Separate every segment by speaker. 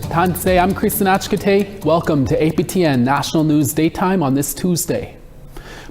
Speaker 1: Tansei, I'm Kristen Achkate. Welcome to APTN National News Daytime on this Tuesday.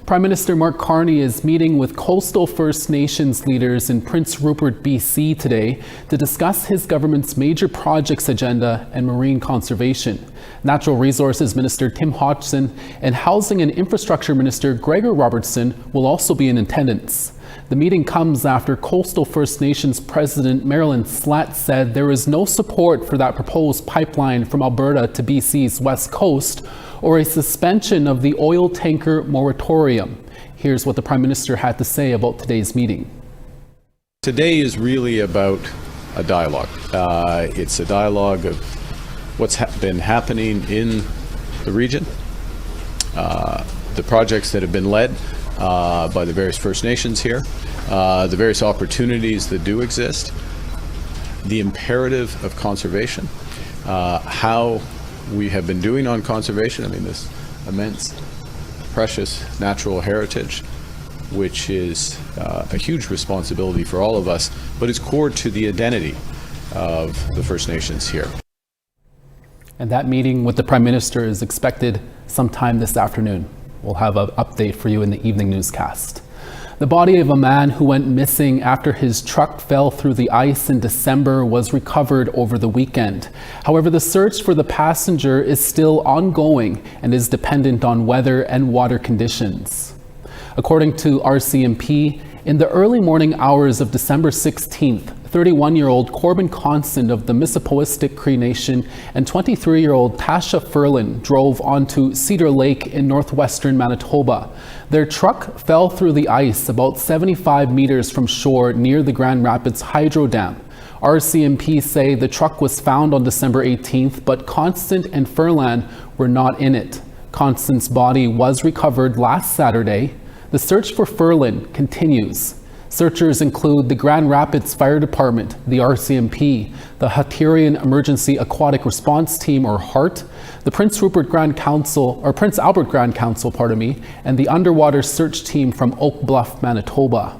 Speaker 1: Prime Minister Mark Carney is meeting with coastal First Nations leaders in Prince Rupert, BC today to discuss his government's major projects agenda and marine conservation. Natural Resources Minister Tim Hodgson and Housing and Infrastructure Minister Gregor Robertson will also be in attendance. The meeting comes after Coastal First Nations President Marilyn Slatt said there is no support for that proposed pipeline from Alberta to BC's west coast or a suspension of the oil tanker moratorium. Here's what the Prime Minister had to say about today's meeting.
Speaker 2: Today is really about a dialogue. It's a dialogue of what's been happening in the region, the projects that have been led by the various First Nations here, the various opportunities that do exist, the imperative of conservation, how we have been doing on conservation. I mean, this immense, precious natural heritage, which is a huge responsibility for all of us, but is core to the identity of the First Nations here.
Speaker 1: And that meeting with the Prime Minister is expected sometime this afternoon. We'll have an update for you in the evening newscast. The body of a man who went missing after his truck fell through the ice in December was recovered over the weekend. However, the search for the passenger is still ongoing and is dependent on weather and water conditions. According to RCMP, in the early morning hours of December 16th, 31-year-old Corbin Constant of the Mississippiwistic Cree Nation and 23-year-old Tasha Ferlin drove onto Cedar Lake in northwestern Manitoba. Their truck fell through the ice about 75 meters from shore near the Grand Rapids Hydro Dam. RCMP say the truck was found on December 18th, but Constant and Ferlin were not in it. Constant's body was recovered last Saturday. The search for Ferlin continues. Searchers include the Grand Rapids Fire Department, the RCMP, the Hatarian Emergency Aquatic Response Team, or HART, the Prince Albert Grand Council, and the Underwater Search Team from Oak Bluff, Manitoba.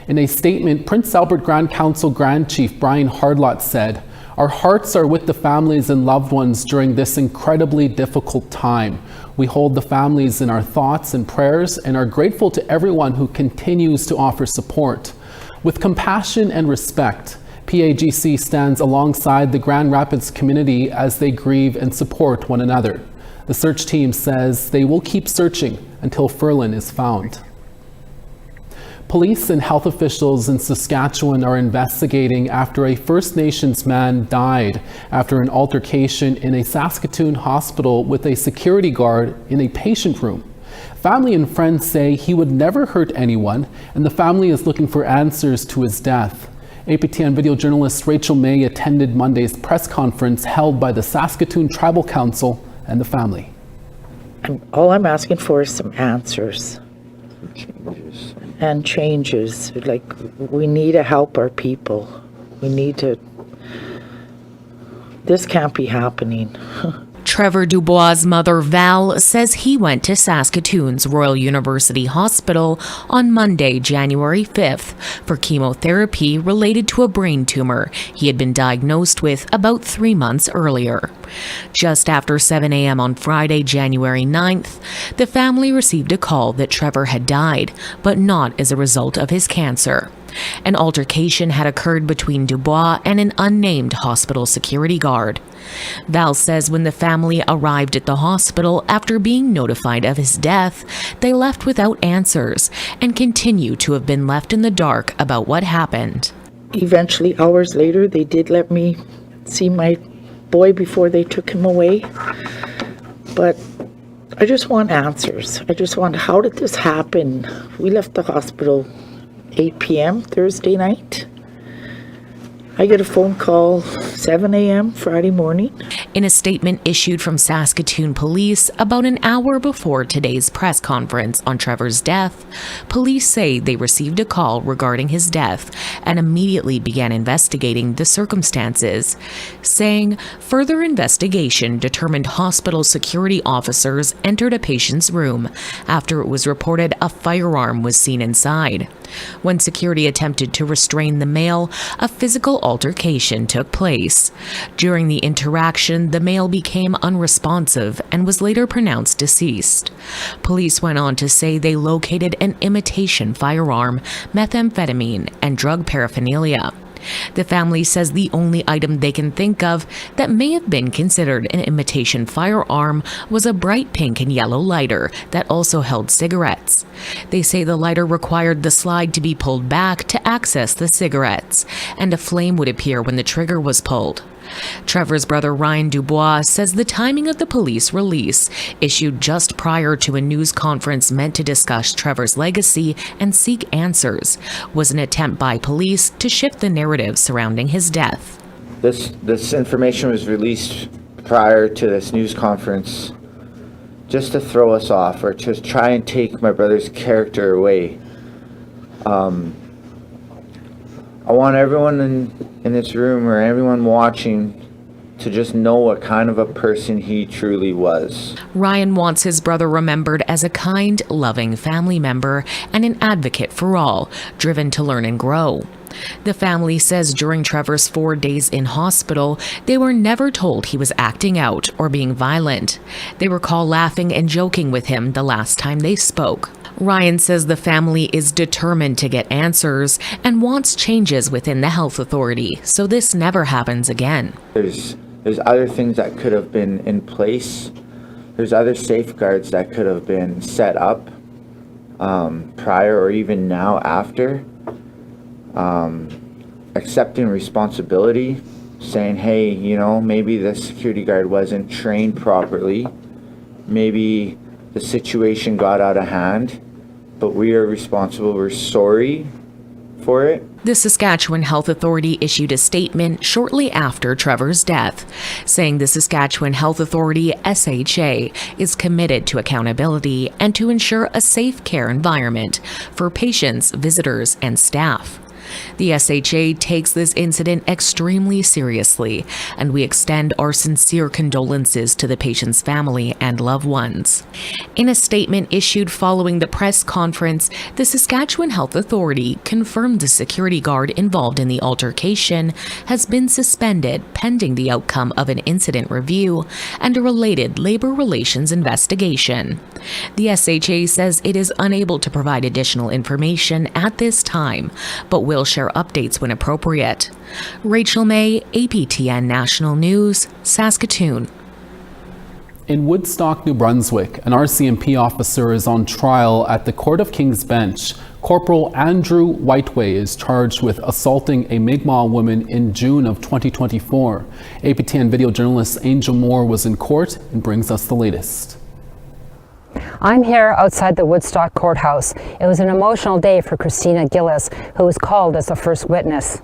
Speaker 1: In a statement, Prince Albert Grand Council Grand Chief Brian Hardlott said, "Our hearts are with the families and loved ones during this incredibly difficult time. We hold the families in our thoughts and prayers and are grateful to everyone who continues to offer support. With compassion and respect, PAGC stands alongside the Grand Rapids community as they grieve and support one another." The search team says they will keep searching until Ferlin is found. Police and health officials in Saskatchewan are investigating after a First Nations man died after an altercation in a Saskatoon hospital with a security guard in a patient room. Family and friends say he would never hurt anyone, and the family is looking for answers to his death. APTN video journalist Rachel May attended Monday's press conference held by the Saskatoon Tribal Council and the family.
Speaker 3: All I'm asking for is some answers. And changes. Like, we need to help our people. This can't be happening.
Speaker 4: Trevor Dubois' mother, Val, says he went to Saskatoon's Royal University Hospital on Monday, January 5th, for chemotherapy related to a brain tumor he had been diagnosed with about 3 months earlier. Just after 7 a.m. on Friday, January 9th, the family received a call that Trevor had died, but not as a result of his cancer. An altercation had occurred between Dubois and an unnamed hospital security guard. Val says when the family arrived at the hospital after being notified of his death, they left without answers and continue to have been left in the dark about what happened.
Speaker 3: Eventually, hours later, they did let me see my boy before they took him away. But I just want answers. How did this happen? We left the hospital 8 p.m. Thursday night. I get a phone call 7 a.m. Friday morning.
Speaker 4: In a statement issued from Saskatoon Police about an hour before today's press conference on Trevor's death, police say they received a call regarding his death and immediately began investigating the circumstances, saying further investigation determined hospital security officers entered a patient's room after it was reported a firearm was seen inside. When security attempted to restrain the male, a physical altercation took place. During the interaction, investigation, the male became unresponsive and was later pronounced deceased. Police went on to say they located an imitation firearm, methamphetamine, and drug paraphernalia. The family says the only item they can think of that may have been considered an imitation firearm was a bright pink and yellow lighter that also held cigarettes. They say the lighter required the slide to be pulled back to access the cigarettes, and a flame would appear when the trigger was pulled. Trevor's brother Ryan Dubois says the timing of the police release, issued just prior to a news conference meant to discuss Trevor's legacy and seek answers, was an attempt by police to shift the narrative surrounding his death.
Speaker 5: This information was released prior to this news conference just to throw us off or to try and take my brother's character away. I want everyone in this room or everyone watching to just know what kind of a person he truly was.
Speaker 4: Ryan wants his brother remembered as a kind, loving family member and an advocate for all, driven to learn and grow. The family says during Trevor's 4 days in hospital, they were never told he was acting out or being violent. They recall laughing and joking with him the last time they spoke. Ryan says the family is determined to get answers and wants changes within the health authority, so this never happens again.
Speaker 5: There's other things that could have been in place. There's other safeguards that could have been set up prior or even now after. Accepting responsibility, saying, hey, maybe the security guard wasn't trained properly. Maybe the situation got out of hand, but we are responsible. We're sorry for it.
Speaker 4: The Saskatchewan Health Authority issued a statement shortly after Trevor's death, saying the Saskatchewan Health Authority, SHA, is committed to accountability and to ensure a safe care environment for patients, visitors, and staff. The SHA takes this incident extremely seriously, and we extend our sincere condolences to the patient's family and loved ones. In a statement issued following the press conference, the Saskatchewan Health Authority confirmed the security guard involved in the altercation has been suspended pending the outcome of an incident review and a related labor relations investigation. The SHA says it is unable to provide additional information at this time, but will share updates when appropriate. Rachel May, APTN National News, Saskatoon.
Speaker 1: In Woodstock, New Brunswick, an RCMP officer is on trial at the Court of King's Bench. Corporal Andrew Whiteway is charged with assaulting a Mi'kmaq woman in June of 2024. APTN video journalist Angel Moore was in court and brings us the latest.
Speaker 6: I'm here outside the Woodstock courthouse. It was an emotional day for Christina Gillis, who was called as the first witness.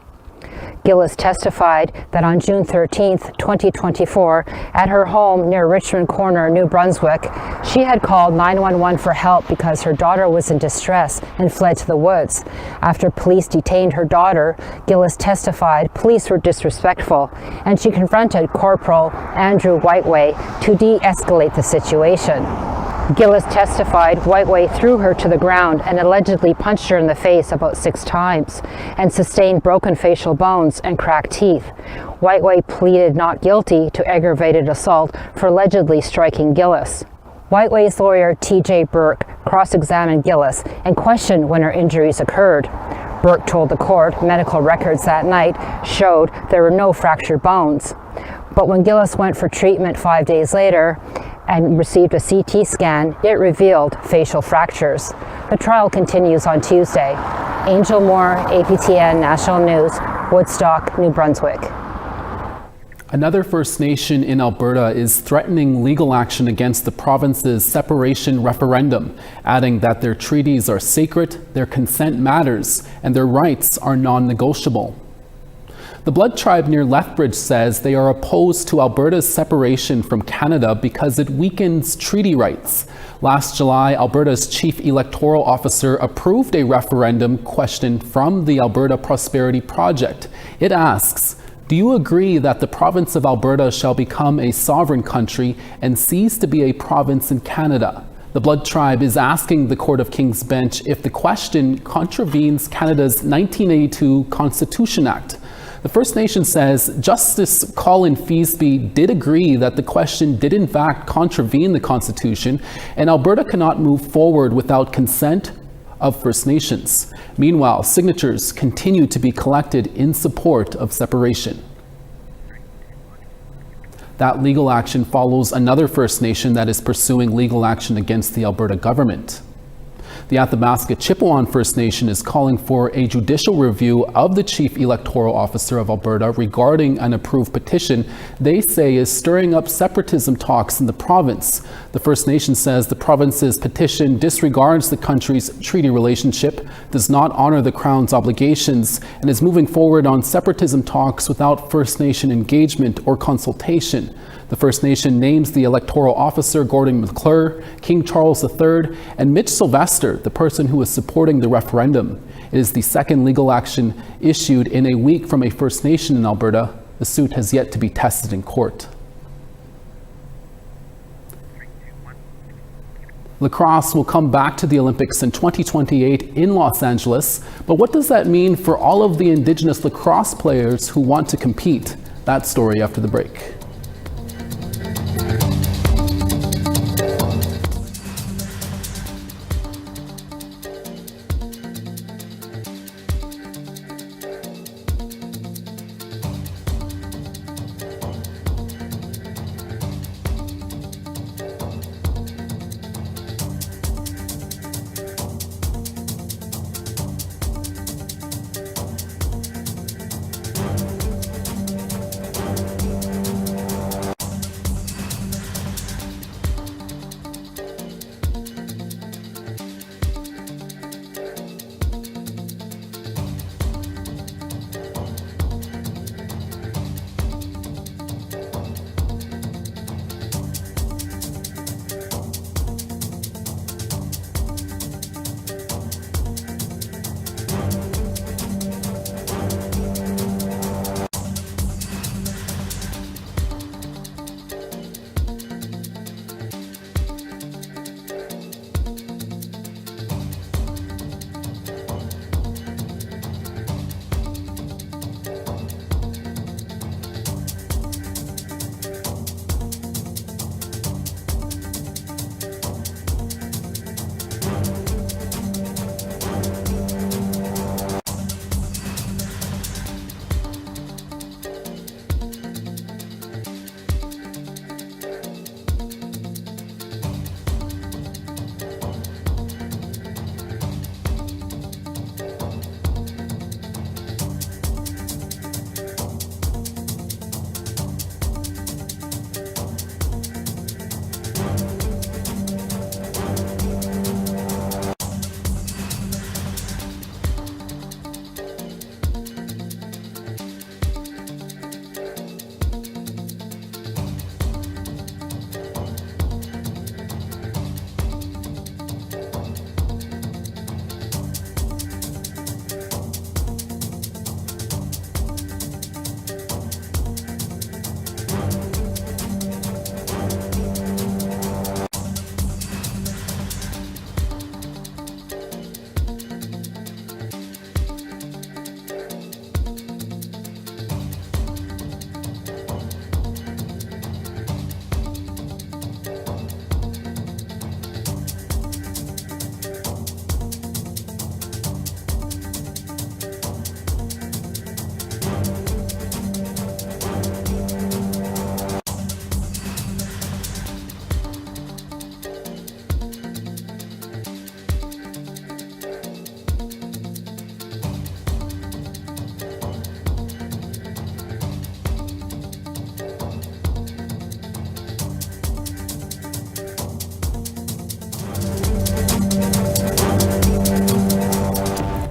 Speaker 6: Gillis testified that on June 13, 2024, at her home near Richmond Corner, New Brunswick, she had called 911 for help because her daughter was in distress and fled to the woods. After police detained her daughter, Gillis testified police were disrespectful, and she confronted Corporal Andrew Whiteway to de-escalate the situation. Gillis testified Whiteway threw her to the ground and allegedly punched her in the face about 6 times and sustained broken facial bones and cracked teeth. Whiteway pleaded not guilty to aggravated assault for allegedly striking Gillis. Whiteway's lawyer, T.J. Burke, cross-examined Gillis and questioned when her injuries occurred. Burke told the court medical records that night showed there were no fractured bones. But when Gillis went for treatment 5 days later and received a CT scan, it revealed facial fractures. The trial continues on Tuesday. Angel Moore, APTN National News, Woodstock, New Brunswick.
Speaker 1: Another First Nation in Alberta is threatening legal action against the province's separation referendum, adding that their treaties are sacred, their consent matters, and their rights are non-negotiable. The Blood Tribe near Lethbridge says they are opposed to Alberta's separation from Canada because it weakens treaty rights. Last July, Alberta's chief electoral officer approved a referendum question from the Alberta Prosperity Project. It asks, do you agree that the province of Alberta shall become a sovereign country and cease to be a province in Canada? The Blood Tribe is asking the Court of King's Bench if the question contravenes Canada's 1982 Constitution Act. The First Nation says Justice Colin Feasby did agree that the question did in fact contravene the Constitution, and Alberta cannot move forward without consent of First Nations. Meanwhile, signatures continue to be collected in support of separation. That legal action follows another First Nation that is pursuing legal action against the Alberta government. The Athabasca Chipewyan First Nation is calling for a judicial review of the Chief Electoral Officer of Alberta regarding an approved petition they say is stirring up separatism talks in the province. The First Nation says the province's petition disregards the country's treaty relationship, does not honor the Crown's obligations, and is moving forward on separatism talks without First Nation engagement or consultation. The First Nation names the electoral officer Gordon McClure, King Charles III, and Mitch Sylvester, the person who is supporting the referendum. It is the second legal action issued in a week from a First Nation in Alberta. The suit has yet to be tested in court. Lacrosse will come back to the Olympics in 2028 in Los Angeles, but what does that mean for all of the Indigenous lacrosse players who want to compete? That story after the break.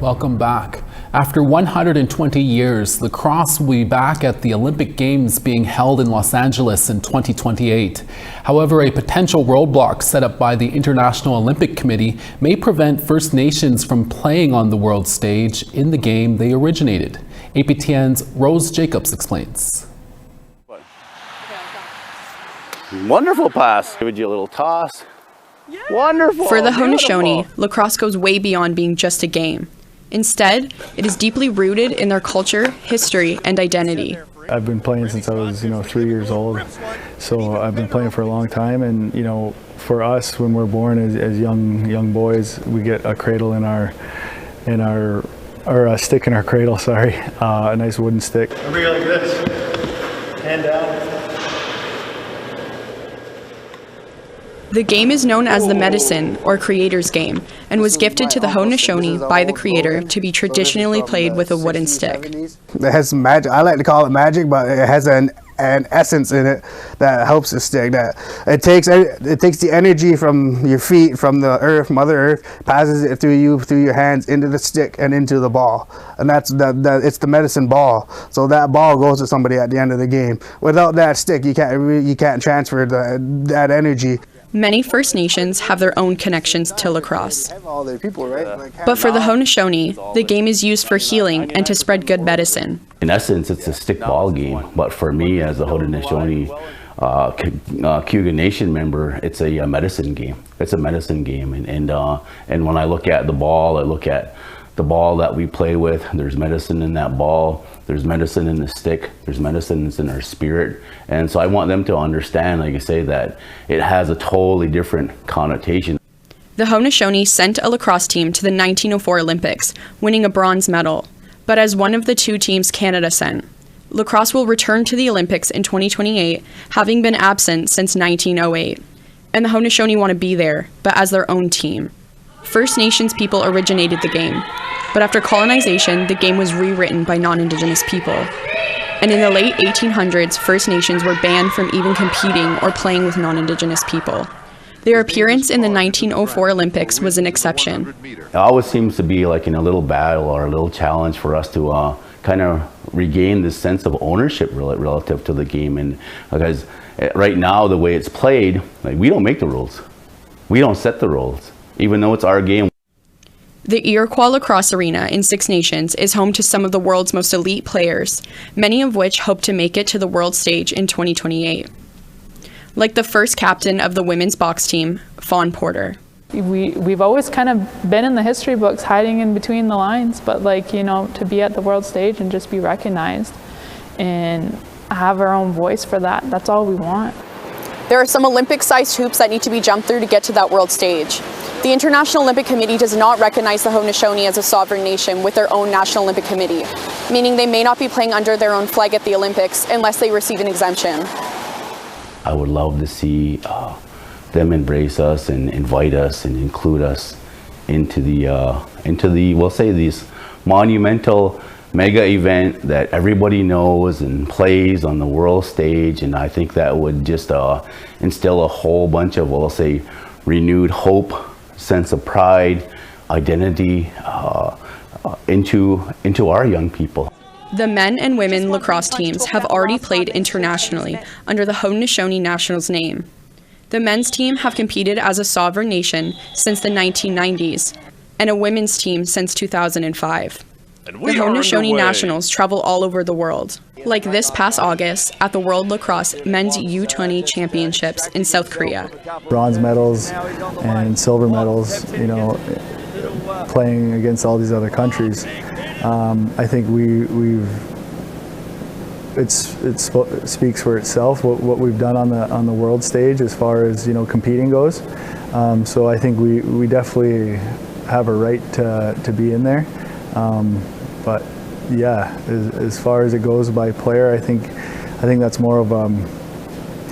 Speaker 1: Welcome back. After 120 years, lacrosse will be back at the Olympic Games being held in Los Angeles in 2028. However, a potential roadblock set up by the International Olympic Committee may prevent First Nations from playing on the world stage in the game they originated. APTN's Rose Jacobs explains.
Speaker 7: Wonderful pass. Give you a little toss. Yeah. Wonderful.
Speaker 8: For the Haudenosaunee, lacrosse goes way beyond being just a game. Instead, it is deeply rooted in their culture, history, and identity.
Speaker 9: I've been playing since I was, 3 years old, so I've been playing for a long time. And for us, when we're born as young boys, we get a cradle or a stick in our cradle. Sorry, a nice wooden stick.
Speaker 10: Everybody like this, hand down.
Speaker 8: The game is known as the medicine or creator's game and was gifted to the Haudenosaunee by the creator to be traditionally played with a wooden stick.
Speaker 11: It has some magic. I like to call it magic, but it has an essence in it that helps the stick. That it takes the energy from your feet, from the earth, Mother Earth, passes it through your hands into the stick and into the ball, and it's the medicine ball. So that ball goes to somebody at the end of the game. Without that stick, you can't transfer that energy.
Speaker 8: Many First Nations have their own connections to lacrosse. But for the Haudenosaunee, the game is used for healing and to spread good medicine.
Speaker 7: In essence, it's a stick ball game, but for me as a Haudenosaunee Cayuga Nation member, it's a medicine game. It's a medicine game, and when I look at the ball, I look at the ball that we play with. There's medicine in that ball. There's medicine in the stick. There's medicine in our spirit. And so I want them to understand, like I say, that it has a totally different connotation.
Speaker 8: The Haudenosaunee sent a lacrosse team to the 1904 Olympics, winning a bronze medal. But as one of the two teams Canada sent, lacrosse will return to the Olympics in 2028, having been absent since 1908. And the Haudenosaunee want to be there, but as their own team. First Nations people originated the game, but after colonization, the game was rewritten by non-Indigenous people. And in the late 1800s, First Nations were banned from even competing or playing with non-Indigenous people. Their appearance in the 1904 Olympics was an exception.
Speaker 7: It always seems to be like in a little battle or a little challenge for us to kind of regain this sense of ownership relative to the game. And because right now, the way it's played, like, we don't make the rules. We don't set the rules, even though it's our game.
Speaker 8: The Iroquois Lacrosse Arena in Six Nations is home to some of the world's most elite players, many of which hope to make it to the world stage in 2028. Like the first captain of the women's box team, Fawn Porter.
Speaker 12: We've always kind of been in the history books, hiding in between the lines, but to be at the world stage and just be recognized and have our own voice for that, that's all we want.
Speaker 13: There are some Olympic-sized hoops that need to be jumped through to get to that world stage. The International Olympic Committee does not recognize the Haudenosaunee as a sovereign nation with their own National Olympic Committee, meaning they may not be playing under their own flag at the Olympics unless they receive an exemption.
Speaker 7: I would love to see them embrace us and invite us and include us into the we'll say, this monumental mega event that everybody knows and plays on the world stage. And I think that would just instill a whole bunch of, we'll say, renewed hope, sense of pride, identity into our young people.
Speaker 8: The men and women lacrosse teams have already played internationally under the Haudenosaunee Nationals name. The men's team have competed as a sovereign nation since the 1990s, and a women's team since 2005. The Haudenosaunee Nationals travel all over the world, like this past August at the World Lacrosse Men's U20 Championships in South Korea.
Speaker 9: Bronze medals and silver medals, playing against all these other countries. I think it speaks for itself what we've done on the world stage as far as competing goes. So I think we definitely have a right to be in there. But yeah, as far as it goes by player, I think that's more of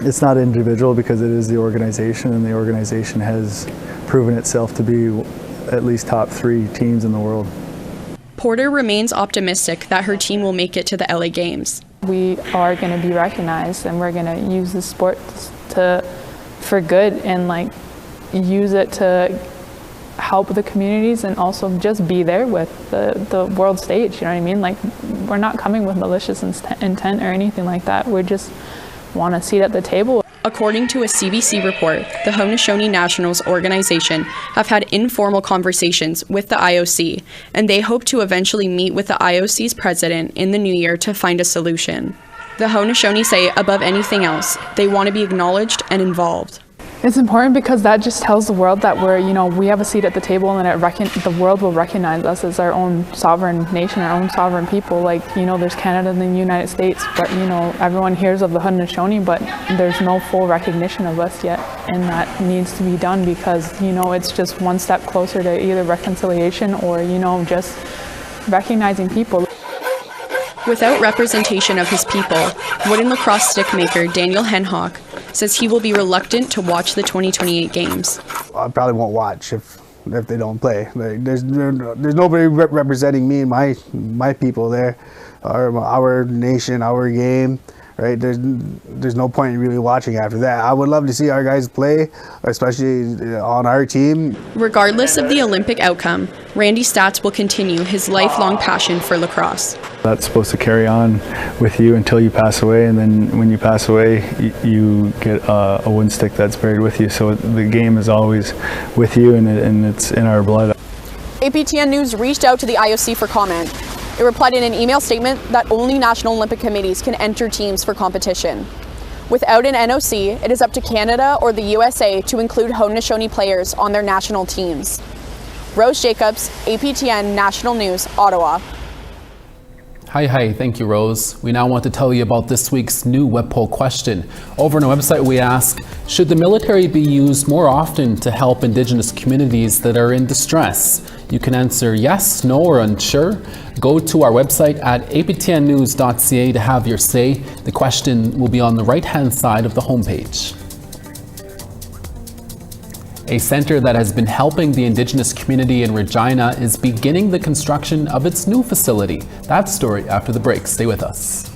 Speaker 9: it's not individual because it is the organization, and the organization has proven itself to be at least top 3 teams in the world.
Speaker 8: Porter remains optimistic that her team will make it to the LA Games.
Speaker 12: We are going to be recognized, and we're going to use the sport for good and use it to help the communities and also just be there with the world stage, you know what I mean? We're not coming with malicious intent or anything like that. We just want a seat at the table.
Speaker 8: According to a CBC report, the Haudenosaunee Nationals organization have had informal conversations with the IOC, and they hope to eventually meet with the IOC's president in the new year to find a solution. The Haudenosaunee say, above anything else, they want to be acknowledged and involved.
Speaker 12: It's important because that just tells the world that we're, we have a seat at the table, and the world will recognize us as our own sovereign nation, our own sovereign people. Like, there's Canada and the United States, but, everyone hears of the Haudenosaunee, but there's no full recognition of us yet. And that needs to be done because, it's just one step closer to either reconciliation or, just recognizing people.
Speaker 8: Without representation of his people, wooden lacrosse stick maker Daniel Henhock says he will be reluctant to watch the 2028 games.
Speaker 11: I probably won't watch if they don't play. Like, there's nobody representing me and my people there, our nation, our game. Right? There's no point in really watching after that. I would love to see our guys play, especially on our team.
Speaker 8: Regardless of the Olympic outcome, Randy Stats will continue his lifelong passion for lacrosse.
Speaker 9: That's supposed to carry on with you until you pass away, and then when you pass away, you get a wooden stick that's buried with you. So the game is always with you, and it's in our blood.
Speaker 13: APTN News reached out to the IOC for comment. It replied in an email statement that only National Olympic Committees can enter teams for competition. Without an NOC, it is up to Canada or the USA to include Haudenosaunee players on their national teams. Rose Jacobs, APTN National News, Ottawa.
Speaker 1: Hi, thank you, Rose. We now want to tell you about this week's new web poll question. Over on our website, we ask, should the military be used more often to help Indigenous communities that are in distress? You can answer yes, no, or unsure. Go to our website at aptnnews.ca to have your say. The question will be on the right-hand side of the homepage. A centre that has been helping the Indigenous community in Regina is beginning the construction of its new facility. That story after the break. Stay with us.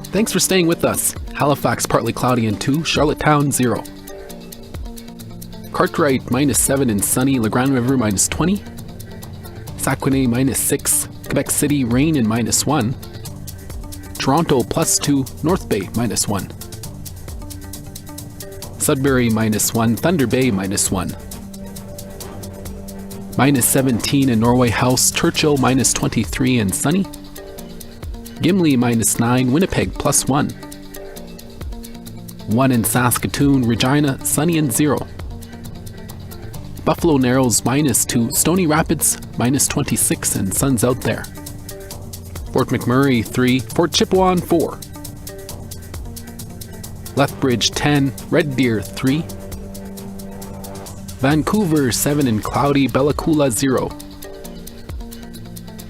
Speaker 1: Thanks for staying with us. Halifax partly cloudy and 2, Charlottetown 0. Cartwright -7 and sunny, La Grande River -20. Saguenay -6, Quebec City rain and -1. Toronto +2, North Bay -1. Sudbury -1, Thunder Bay -1. -17 in Norway House, Churchill -23 and sunny. Gimli -9, Winnipeg +1. 1 in Saskatoon, Regina, sunny and 0. Buffalo Narrows -2, Stony Rapids -26 and sun's out there. Fort McMurray 3, Fort Chipewyan 4. Lethbridge 10, Red Deer 3. Vancouver 7 and cloudy, Bella Coola 0.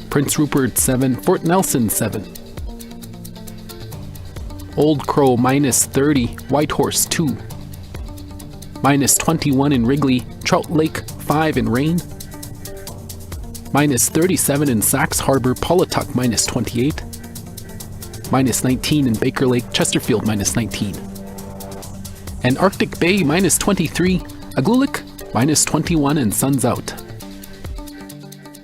Speaker 1: Prince Rupert 7, Fort Nelson 7. Old Crow -30, Whitehorse 2. -21 in Wrigley, Trout Lake 5 in rain. -37 in Sax Harbor, Polituck -28. -19 in Baker Lake, Chesterfield -19. And Arctic Bay -23, Aglulik -21 and sun's out.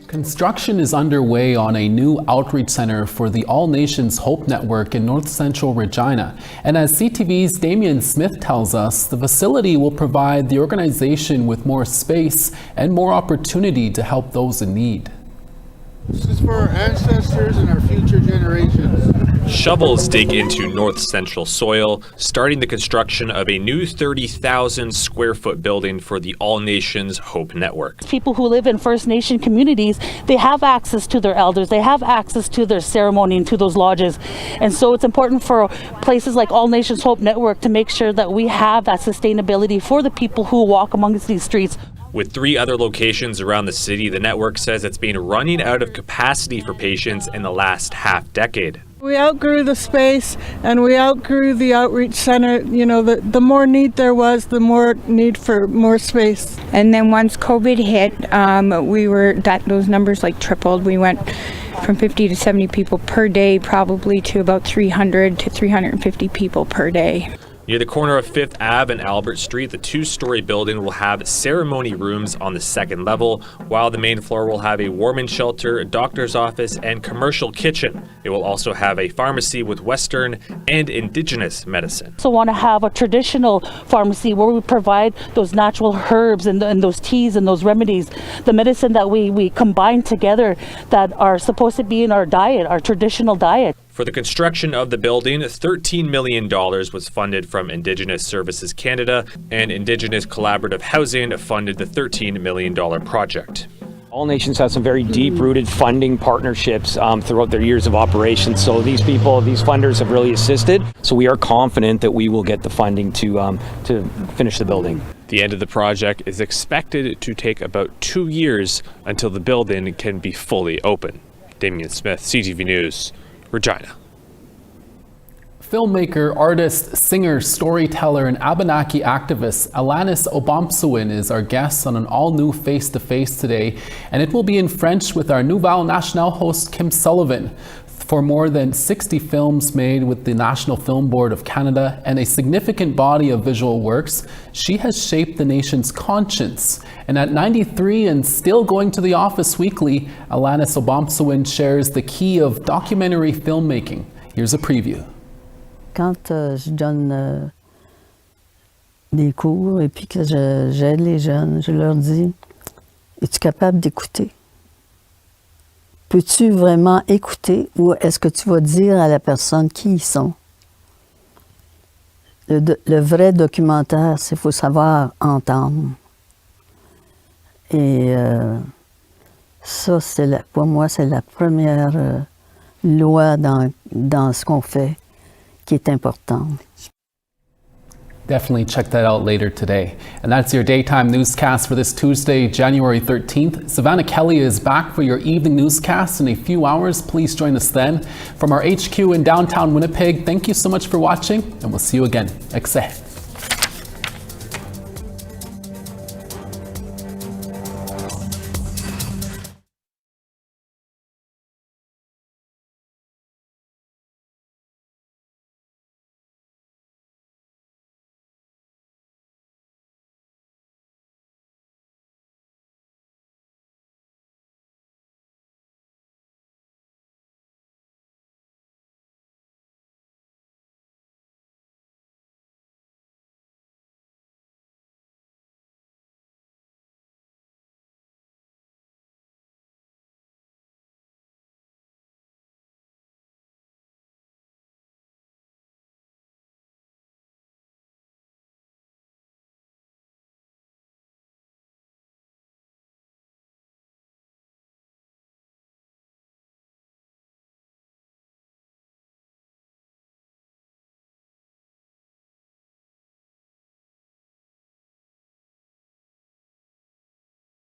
Speaker 1: Construction is underway on a new outreach center for the All Nations Hope Network in North Central Regina. And as CTV's Damian Smith tells us, the facility will provide the organization with more space and more opportunity to help those in need.
Speaker 14: This is for our ancestors and our future generations.
Speaker 15: Shovels dig into north central soil, starting the construction of a new 30,000 square foot building for the All Nations Hope Network.
Speaker 16: People who live in First Nation communities, they have access to their elders, they have access to their ceremony and to those lodges. And so it's important for places like All Nations Hope Network to make sure that we have that sustainability for the people who walk amongst these streets.
Speaker 15: With 3 other locations around the city, the network says it's been running out of capacity for patients in the last half-decade.
Speaker 17: We outgrew the space and we outgrew the outreach center. You know, the more need there was, the more need for more space.
Speaker 18: And then once COVID hit, those numbers like tripled. We went from 50 to 70 people per day, probably to about 300 to 350 people per day.
Speaker 15: Near the corner of 5th Ave and Albert Street, the 2-story building will have ceremony rooms on the 2nd level, while the main floor will have a warming shelter, a doctor's office, and commercial kitchen. It will also have a pharmacy with Western and Indigenous medicine.
Speaker 16: So want to have a traditional pharmacy where we provide those natural herbs and those teas and those remedies, the medicine that we combine together that are supposed to be in our diet, our traditional diet.
Speaker 15: For the construction of the building, $13 million was funded from Indigenous Services Canada, and Indigenous Collaborative Housing funded the $13 million project.
Speaker 19: All Nations has some very deep-rooted funding partnerships throughout their years of operation. So these funders have really assisted. So we are confident that we will get the funding to finish the building.
Speaker 15: The end of the project is expected to take about 2 years until the building can be fully open. Damian Smith, CTV News, Regina.
Speaker 1: Filmmaker, artist, singer, storyteller, and Abenaki activist Alanis Obomsawin is our guest on an all-new Face-to-Face today, and it will be in French with our Nouvelle Nationale host Kim Sullivan. For more than 60 films made with the National Film Board of Canada and a significant body of visual works, she has shaped the nation's conscience. And at 93 and still going to the office weekly, Alanis Obomsawin shares the key of documentary filmmaking. Here's a preview.
Speaker 20: Quand je donne des cours et puis que j'aide les jeunes, je leur dis, es-tu capable d'écouter? Peux-tu vraiment écouter ou est-ce que tu vas dire à la personne qui ils sont? Le vrai documentaire, c'est qu'il faut savoir entendre. Et ça, pour moi, c'est la première loi dans ce qu'on fait qui est importante.
Speaker 1: Definitely check that out later today. And that's your daytime newscast for this Tuesday, January 13th. Savannah Kelly is back for your evening newscast in a few hours. Please join us then. From our HQ in downtown Winnipeg, thank you so much for watching, and we'll see you again. Excellent.